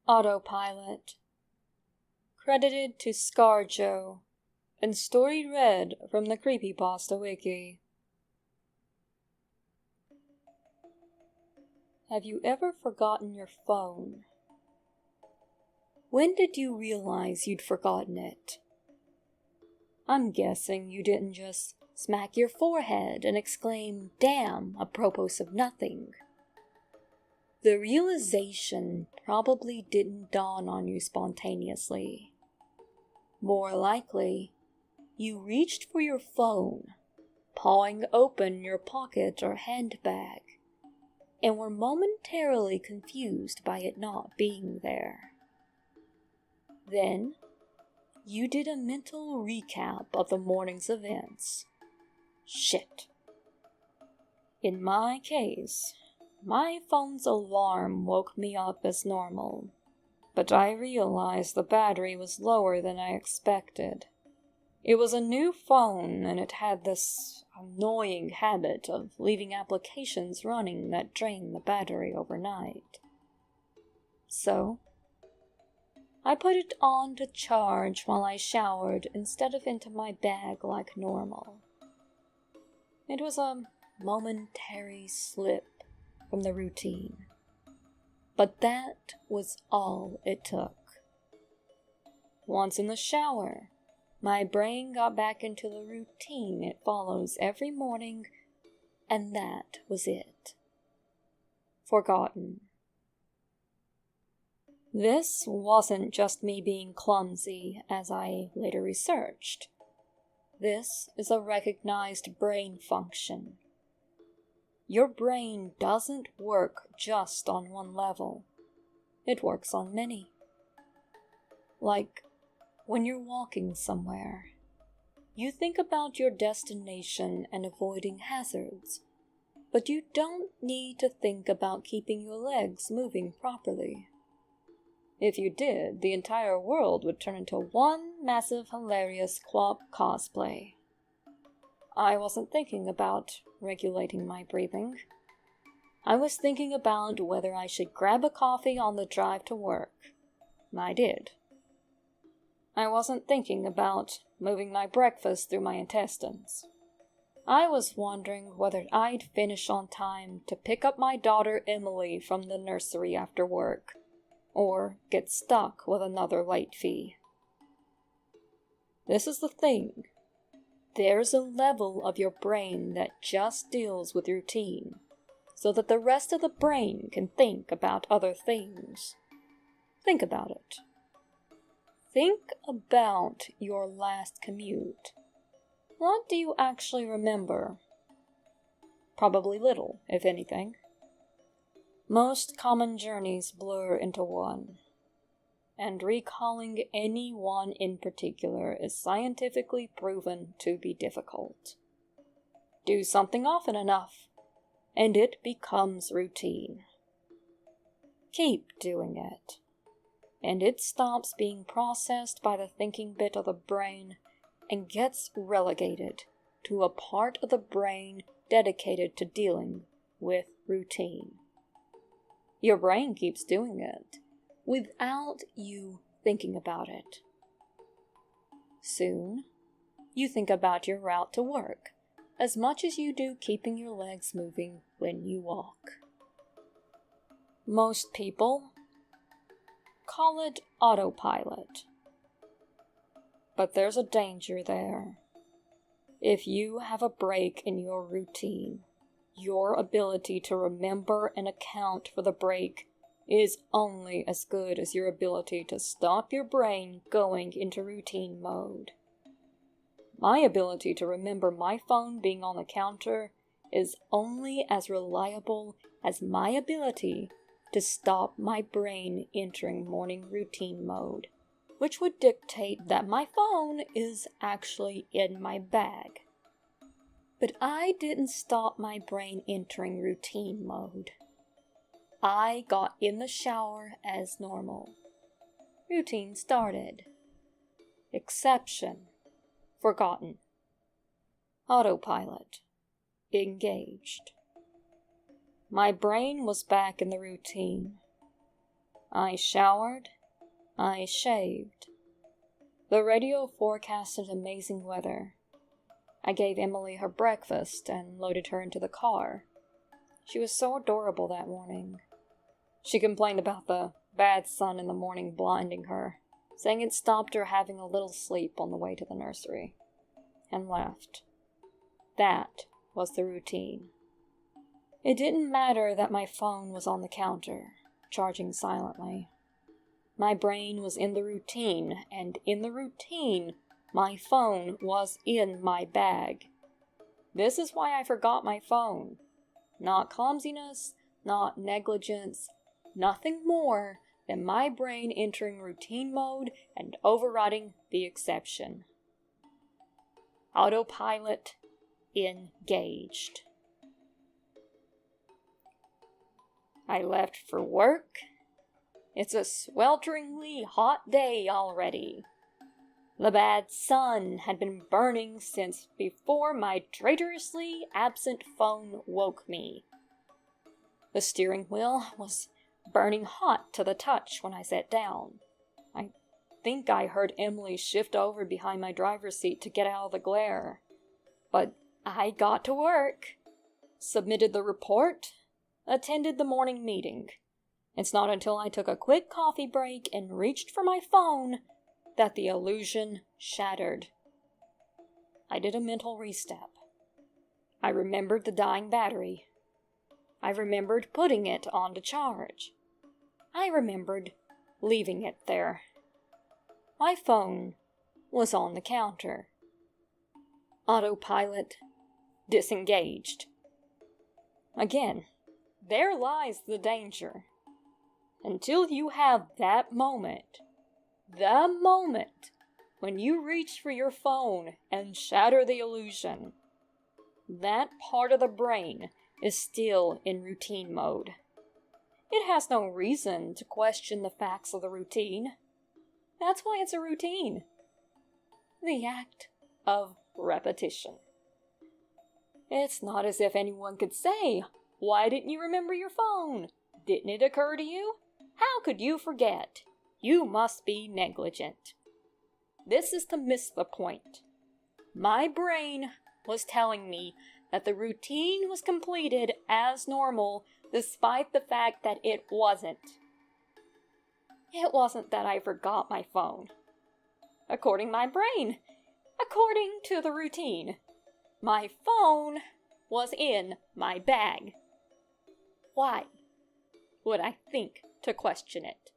Autopilot. Credited to ScarJo, and story read from the Creepypasta wiki. Have you ever forgotten your phone? When did you realize you'd forgotten it? I'm guessing you didn't just smack your forehead and exclaim, "Damn," apropos of nothing. The realization probably didn't dawn on you spontaneously. More likely, you reached for your phone, pawing open your pocket or handbag, and were momentarily confused by it not being there. Then, you did a mental recap of the morning's events. Shit. In my case, my phone's alarm woke me up as normal, but I realized the battery was lower than I expected. It was a new phone, and it had this annoying habit of leaving applications running that drain the battery overnight. So, I put it on to charge while I showered instead of into my bag like normal. It was a momentary slip from the routine, but that was all it took. Once in the shower, my brain got back into the routine it follows every morning, and that was it. Forgotten. This wasn't just me being clumsy, as I later researched. This is a recognized brain function. Your brain doesn't work just on one level. It works on many. Like when you're walking somewhere, you think about your destination and avoiding hazards, but you don't need to think about keeping your legs moving properly. If you did, the entire world would turn into one massive hilarious Quap cosplay. I wasn't thinking about regulating my breathing. I was thinking about whether I should grab a coffee on the drive to work. I did. I wasn't thinking about moving my breakfast through my intestines. I was wondering whether I'd finish on time to pick up my daughter Emily from the nursery after work, or get stuck with another late fee. This is the thing. There's a level of your brain that just deals with routine, so that the rest of the brain can think about other things. Think about it. Think about your last commute. What do you actually remember? Probably little, if anything. Most common journeys blur into one, and recalling any one in particular is scientifically proven to be difficult. Do something often enough, and it becomes routine. Keep doing it, and it stops being processed by the thinking bit of the brain and gets relegated to a part of the brain dedicated to dealing with routine. Your brain keeps doing it without you thinking about it. Soon, you think about your route to work as much as you do keeping your legs moving when you walk. Most people call it autopilot. But there's a danger there. If you have a break in your routine, your ability to remember and account for the break is only as good as your ability to stop your brain going into routine mode. My ability to remember my phone being on the counter is only as reliable as my ability to stop my brain entering morning routine mode, which would dictate that my phone is actually in my bag. But I didn't stop my brain entering routine mode. I got in the shower as normal. Routine started. Exception. Forgotten. Autopilot. Engaged. My brain was back in the routine. I showered. I shaved. The radio forecasted amazing weather. I gave Emily her breakfast and loaded her into the car. She was so adorable that morning. She complained about the bad sun in the morning blinding her, saying it stopped her having a little sleep on the way to the nursery, and left. That was the routine. It didn't matter that my phone was on the counter, charging silently. My brain was in the routine, and in the routine, my phone was in my bag. This is why I forgot my phone. Not clumsiness, not negligence, nothing more than my brain entering routine mode and overriding the exception. Autopilot engaged. I left for work. It's a swelteringly hot day already. The bad sun had been burning since before my traitorously absent phone woke me. The steering wheel was burning hot to the touch when I sat down. I think I heard Emily shift over behind my driver's seat to get out of the glare. But I got to work, submitted the report, attended the morning meeting. It's not until I took a quick coffee break and reached for my phone that the illusion shattered. I did a mental restep. I remembered the dying battery. I remembered putting it on to charge. I remembered leaving it there. My phone was on the counter. Autopilot disengaged. Again, there lies the danger. Until you have that moment, the moment when you reach for your phone and shatter the illusion, that part of the brain is still in routine mode. It has no reason to question the facts of the routine. That's why it's a routine. The act of repetition. It's not as if anyone could say, "Why didn't you remember your phone? Didn't it occur to you? How could you forget? You must be negligent." This is to miss the point. My brain was telling me that the routine was completed as normal, despite the fact that it wasn't. It wasn't that I forgot my phone. According to my brain, according to the routine, my phone was in my bag. Why would I think to question it?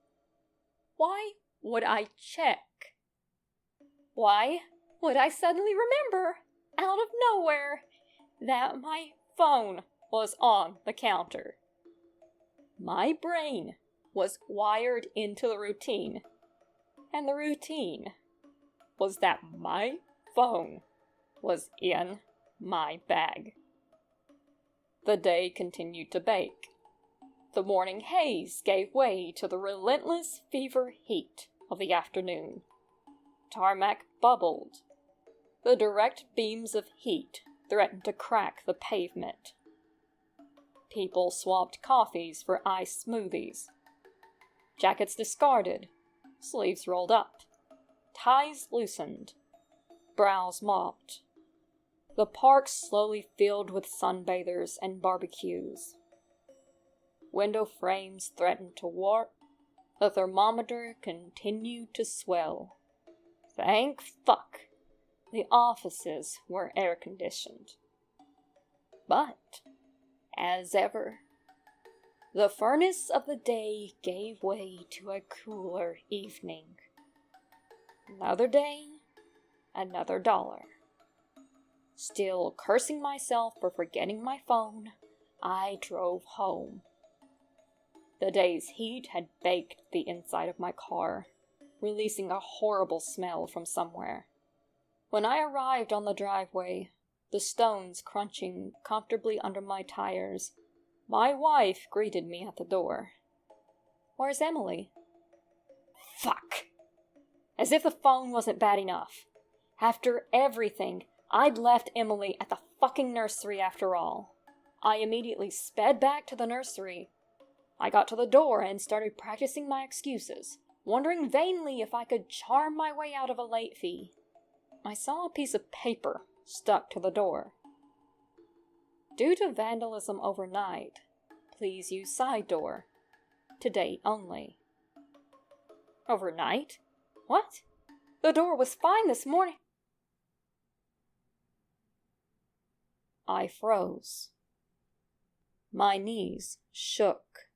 Why would I check? Why would I suddenly remember, out of nowhere, that my phone was on the counter? My brain was wired into the routine, and the routine was that my phone was in my bag. The day continued to bake. The morning haze gave way to the relentless fever heat of the afternoon. Tarmac bubbled. The direct beams of heat threatened to crack the pavement. People swapped coffees for iced smoothies. Jackets discarded, sleeves rolled up, ties loosened, brows mopped. The park slowly filled with sunbathers and barbecues. Window frames threatened to warp. The thermometer continued to swell. Thank fuck, the offices were air-conditioned. But, as ever, the furnace of the day gave way to a cooler evening. Another day, another $1. Still cursing myself for forgetting my phone, I drove home. The day's heat had baked the inside of my car, releasing a horrible smell from somewhere. When I arrived on the driveway, the stones crunching comfortably under my tires, my wife greeted me at the door. "Where's Emily?" Fuck! As if the phone wasn't bad enough. After everything, I'd left Emily at the fucking nursery after all. I immediately sped back to the nursery. I got to the door and started practicing my excuses, wondering vainly if I could charm my way out of a late fee. I saw a piece of paper stuck to the door. Due to vandalism overnight, please use side door. Today only. Overnight? What? The door was fine this morning. I froze. My knees shook.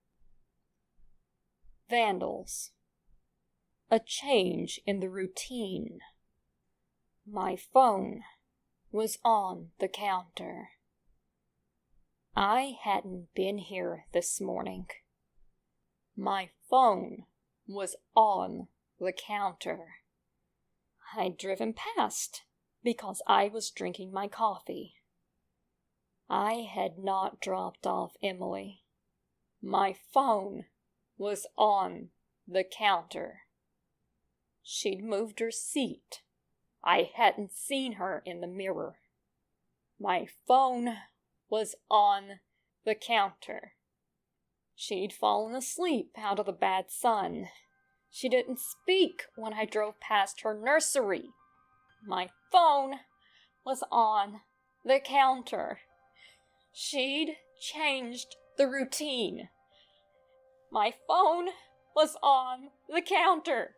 Vandals. A change in the routine. My phone was on the counter. I hadn't been here this morning. My phone was on the counter. I'd driven past because I was drinking my coffee. I had not dropped off Emily. My phone was on the counter. She'd moved her seat. I hadn't seen her in the mirror. My phone was on the counter. She'd fallen asleep out of the bad sun. She didn't speak when I drove past her nursery. My phone was on the counter. She'd changed the routine. My phone was on the counter.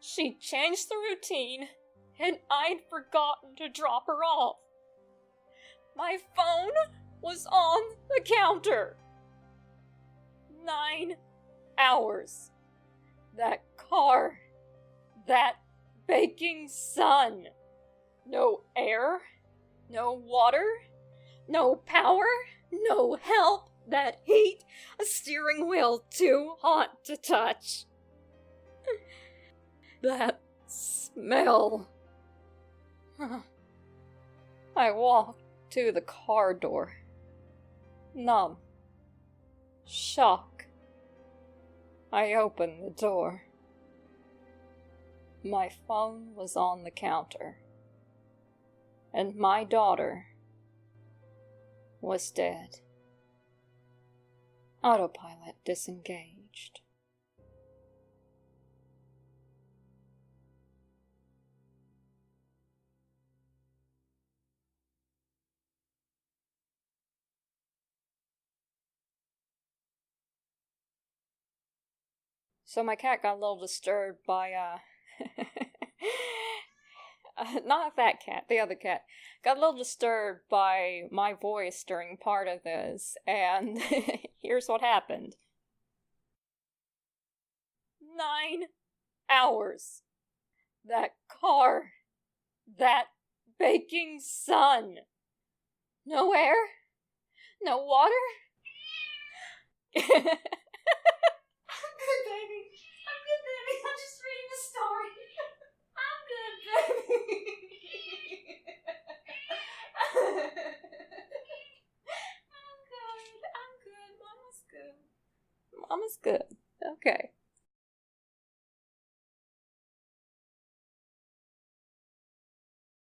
She'd changed the routine, and I'd forgotten to drop her off. My phone was on the counter. 9 hours. That car. That baking sun. No air. No water. No power. No help. That heat. A steering wheel too hot to touch. That smell. I walked to the car door. Numb. Shock. I opened the door. My phone was on the counter. And my daughter was dead. Autopilot disengaged. So my cat got a little disturbed by, not that cat, the other cat, got a little disturbed by my voice during part of this, and here's what happened. 9 hours. That car. That baking sun. No air. No water. I'm good, baby. I'm good, baby. I'm just reading the story. I'm good, baby. I'm good. Mama's good. Mama's good. Okay.